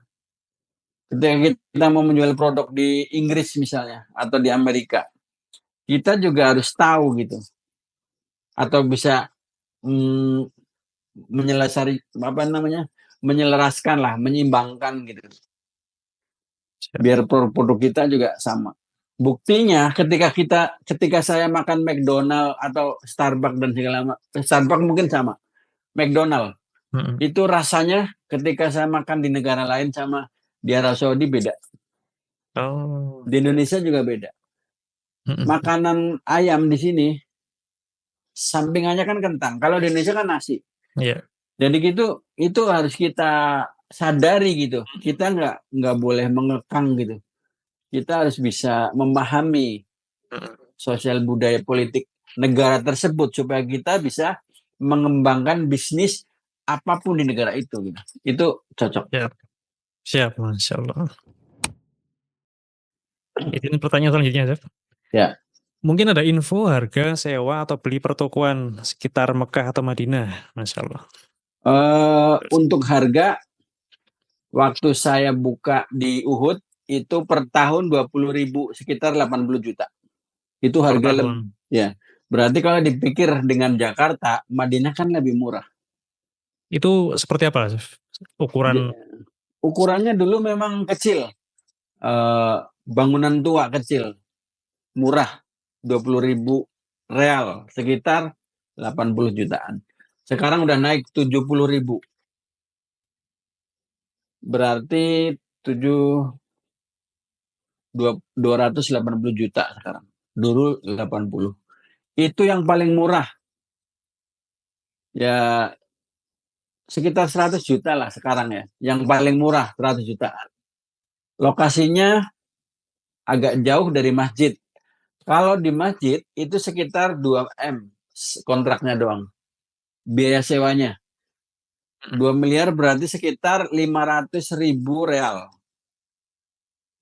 Ketika kita mau menjual produk di Inggris misalnya atau di Amerika, kita juga harus tahu gitu. Atau bisa mm, menyelaraskan lah, menyeimbangkan gitu. Biar produk kita juga sama. Buktinya ketika saya makan McDonald atau Starbucks dan segala macam, Starbucks mungkin sama, McDonald Mm-mm. itu rasanya ketika saya makan di negara lain sama di Arab Saudi beda, Oh, di Indonesia juga beda. mm-mm. Makanan ayam di sini sampingannya kan kentang, kalau di Indonesia kan nasi. Iya. Jadi gitu itu harus kita sadari gitu. Kita nggak boleh mengekang gitu. Kita harus bisa memahami Mm-mm. sosial budaya politik negara tersebut supaya kita bisa mengembangkan bisnis apapun di negara itu gitu. Itu cocok. Siap, siap, Masya Allah. Ini pertanyaan selanjutnya, Chef. Ya. Mungkin ada info harga sewa atau beli pertokoan sekitar Mekah atau Madinah, Masya Allah. Untuk harga waktu saya buka di Uhud itu per tahun 20.000 sekitar 80 juta. Itu Per harga tahun. ya. Berarti kalau dipikir dengan Jakarta, Madinah kan lebih murah. Itu seperti apa, Chef? Ukuran, Ukurannya dulu memang kecil. Bangunan tua kecil, murah, 20.000 real, sekitar 80 jutaan. Sekarang udah naik 70.000. Berarti 280 juta sekarang. Dulu 80. Itu yang paling murah. Ya sekitar 100 juta lah sekarang ya. Yang paling murah 100 juta. Lokasinya agak jauh dari masjid. Kalau di masjid itu sekitar 2 M kontraknya doang. Biaya sewanya 2 miliar berarti sekitar 500.000 real.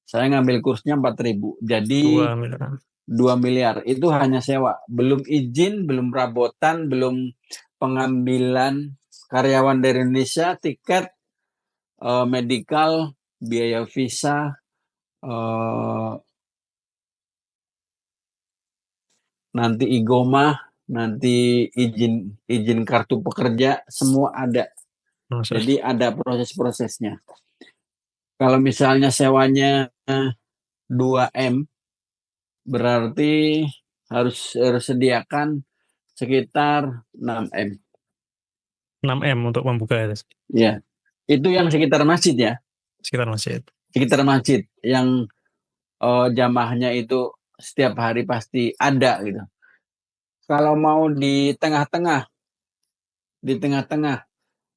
Saya ngambil kursnya 4.000. Jadi 2 miliar. 2 miliar itu hanya sewa. Belum izin, belum perabotan, belum pengambilan karyawan dari Indonesia, tiket, medical, biaya visa, nanti igoma, nanti izin kartu pekerja, semua ada. Masya Allah. Jadi ada proses-prosesnya. Kalau misalnya sewanya 2 M, berarti harus sediakan sekitar 6 M. 6 M untuk membuka ya, Ya, itu yang sekitar masjid ya, sekitar masjid. sekitar masjid yang jamaahnya itu setiap hari pasti ada gitu. Kalau mau di tengah-tengah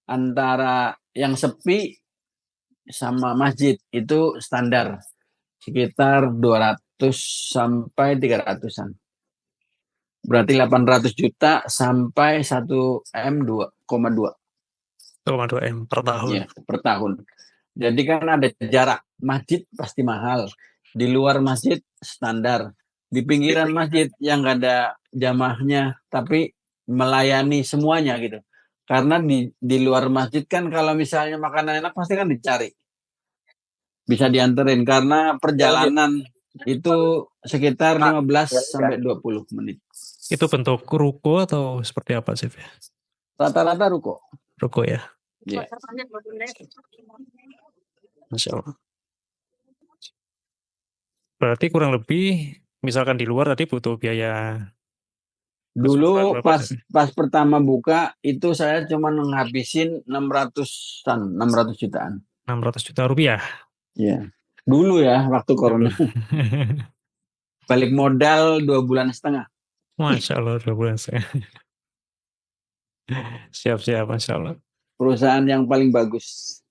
antara yang sepi sama masjid itu standar sekitar 200 sampai 300-an. Berarti 800 juta sampai 1 M 2,2 2,2 M per tahun. ya per tahun. Jadi kan ada jarak. Masjid pasti mahal. Di luar masjid standar. Di pinggiran masjid yang nggak ada jamaahnya, tapi melayani semuanya gitu. Karena di luar masjid kan kalau misalnya makanan enak pasti kan dicari. Bisa dianterin karena perjalanan itu sekitar 15 sampai 20 menit. Itu bentuk ruko atau seperti apa sih? Rata-rata ruko. Ruko ya. Ya. Masya Allah. Berarti kurang lebih, misalkan di luar tadi butuh biaya Dulu berapa? pas pertama buka itu saya cuma menghabisin 600 jutaan. 600 juta rupiah. Ya. Dulu ya waktu corona. Balik modal 2,5 bulan. Masya Allah, 2 bulan setengah. Siap-siap, Masya Allah. Perusahaan yang paling bagus.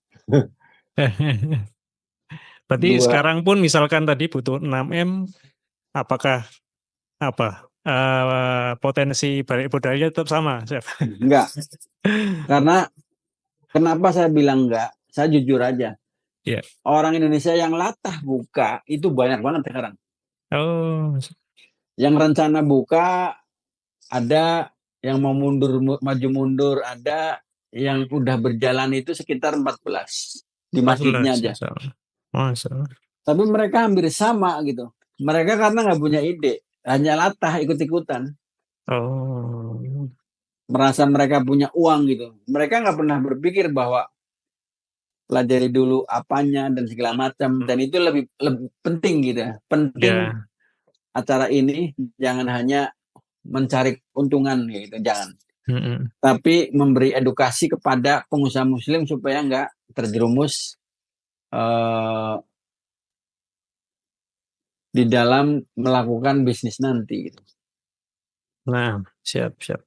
Berarti Dua. sekarang pun misalkan tadi butuh 6 M, apakah potensi balik modalnya tetap sama, Chef? Enggak. Karena kenapa saya bilang enggak? Saya jujur aja. Iya. Orang Indonesia yang latah buka itu banyak banget sekarang. Oh, Yang rencana buka ada, yang mau maju mundur ada, yang udah berjalan itu sekitar 14 di masjidnya 14, aja. Masya Allah. Masya Allah. Tapi mereka hampir sama gitu. Mereka karena nggak punya ide, hanya latah ikut-ikutan, Oh, merasa mereka punya uang gitu. Mereka nggak pernah berpikir bahwa pelajari dulu apanya dan segala macam. Dan itu lebih penting gitu ya. Penting ya. acara ini jangan hanya mencari keuntungan gitu, jangan. Mm-mm. Tapi memberi edukasi kepada pengusaha muslim supaya nggak terjerumus eh, di dalam melakukan bisnis nanti gitu. Nah, siap, siap.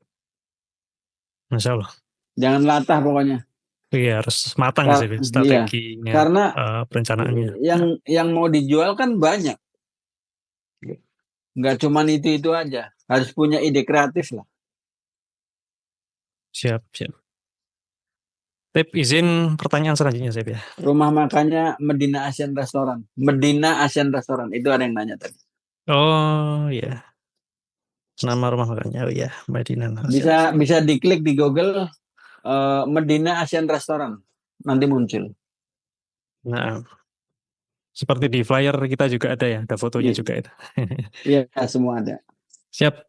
Masya Allah. Jangan latah pokoknya. Iya, harus matang sih Iya, strateginya, karena perencanaannya. yang mau dijual kan banyak, nggak cuma itu aja. Harus punya ide kreatif lah. Siap, siap. Tip izin pertanyaan selanjutnya, Sep ya. Rumah makannya Medina Asian Restaurant. Medina Asian Restaurant. Itu ada yang nanya tadi. Oh, ya. Nama rumah makannya, oh ya, Madinah. Bisa diklik di Google Medina Asian Restaurant. Nanti muncul. Nah, seperti di flyer kita juga ada ya, ada fotonya Iya, juga itu. iya, semua ada. Siap.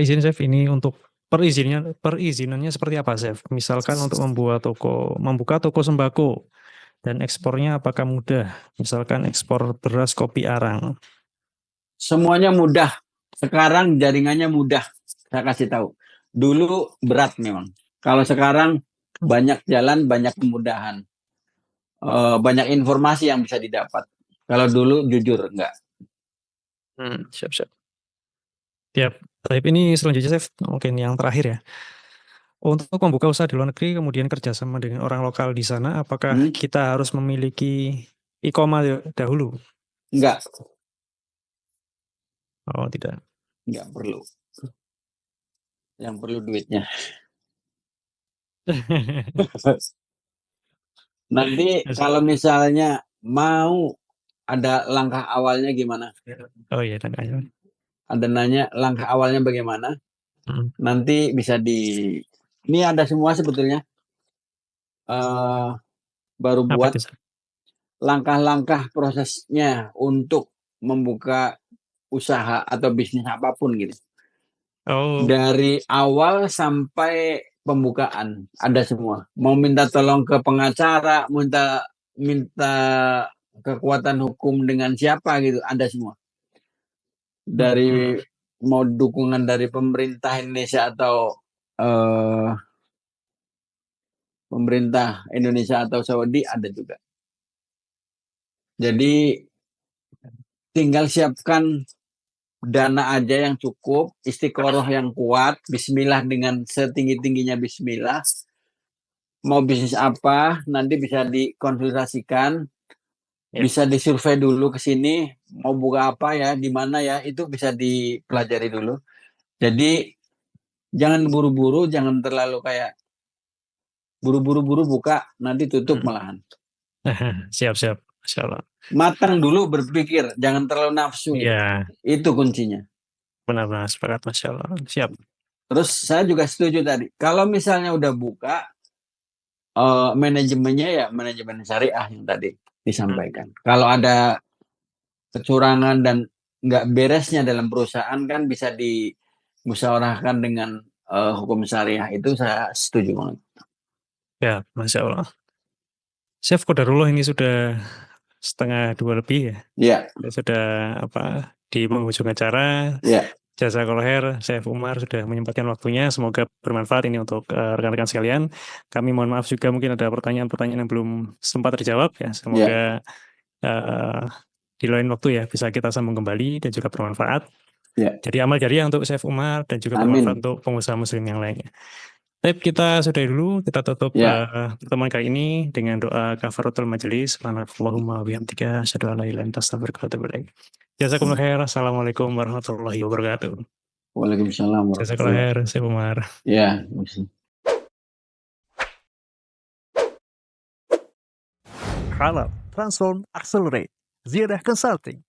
Izin Chef, ini untuk perizinannya seperti apa, Chef? Misalkan untuk membuka toko sembako dan ekspornya apakah mudah? Misalkan ekspor beras, kopi, arang. Semuanya mudah. Sekarang jaringannya mudah. Saya kasih tahu. Dulu berat memang. Kalau sekarang banyak jalan, banyak kemudahan. Banyak informasi yang bisa didapat. Kalau dulu jujur enggak. Siap, siap. Tiap. Tapi ini selanjutnya, Chef, mungkin yang terakhir ya. Untuk membuka usaha di luar negeri, kemudian kerjasama dengan orang lokal di sana, apakah kita harus memiliki e-commerce dahulu? Enggak. Oh, tidak. Enggak perlu. Yang perlu duitnya. Nanti kalau misalnya mau ada langkah awalnya gimana? Oh iya, dan ayo. Ada nanya langkah awalnya bagaimana? Nanti bisa ini ada semua sebetulnya. Baru Apa buat itu? langkah-langkah prosesnya untuk membuka usaha atau bisnis apapun gitu. Oh, Dari awal sampai pembukaan ada semua. Mau minta tolong ke pengacara, minta kekuatan hukum dengan siapa gitu, ada semua. Dari mau dukungan dari pemerintah Indonesia atau pemerintah Indonesia atau Saudi ada juga. Jadi tinggal siapkan dana aja yang cukup, istiqoroh yang kuat, bismillah dengan setinggi-tingginya bismillah. Mau bisnis apa, nanti bisa dikonsultasikan, bisa disurvei dulu ke sini, mau buka apa ya, di mana ya, itu bisa dipelajari dulu. Jadi jangan buru-buru, jangan terlalu kayak buru-buru buka, nanti tutup malahan. Siap-siap, Masya Allah. Matang dulu berpikir, jangan terlalu nafsu. Iya. Itu kuncinya. Benar-benar sepakat, Masya Allah. Siap. Terus saya juga setuju tadi, kalau misalnya udah buka, manajemennya ya manajemen syariah yang tadi disampaikan. Kalau ada kecurangan dan nggak beresnya dalam perusahaan kan bisa dimusyawarahkan dengan hukum syariah. Itu saya setuju banget. Ya, Masya Allah. Chef Kodarullah ini sudah 1:30 lebih ya. Ya. Sudah di penghujung acara. Ya. Jazakallah khair, Chef Umar sudah menyempatkan waktunya. Semoga bermanfaat ini untuk rekan-rekan sekalian. Kami mohon maaf juga mungkin ada pertanyaan-pertanyaan yang belum sempat terjawab ya. Semoga di lain waktu ya bisa kita sambung kembali dan juga bermanfaat. Ya. Jadi amal jariah untuk Chef Umar dan juga bermanfaat untuk pengusaha muslim yang lainnya. Baik, kita sudahi dulu, kita tutup pertemuan kali ini dengan doa kafaratul majelis. Subhanallahumma bihamdika asyhadu an la ilaha illa anta astaghfiruka wa atubu ilaik. Jazakumullah khair. Assalamualaikum warahmatullahi wabarakatuh. Waalaikumsalam warahmatullahi wabarakatuh. Jazakallah khair, Chef Umar. Ya. Halal Transform Accelerate Ziyadah Consulting